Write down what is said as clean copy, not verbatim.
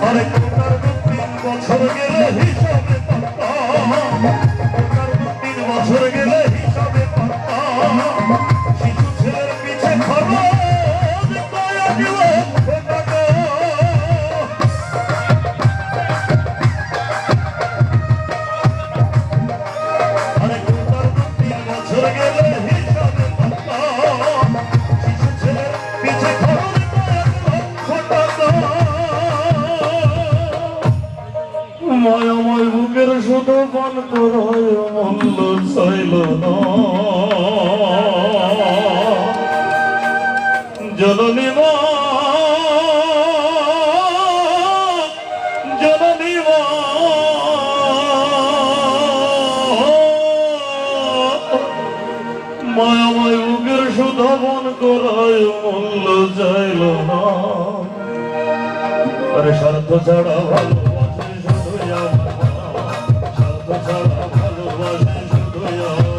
আরে কোটার 3 বছর গেলে হিসাবে পাতাম, কোটার 3 বছর গেলে হিসাবে পাতাম, শিশু ছেলের পিছে খরচ কয়া দিল টাকা। আরে কোটার 3 বছর গেলে হিসাবে পাতাম, শিশু ছেলের পিছে খরচ কয়া দিল টাকা। মায়াময় বুকের শুধু পান করায় মন্দ চাইল না, জননী মা জননী মা মায়াময় বুকের শুধু পান করায় মন্দ চাইল না। আরে স্বার্থ ছাড়া ভালোবাসে শুধু আমার মা, স্বার্থ ছাড়া ভালোবাসে শুধু আমার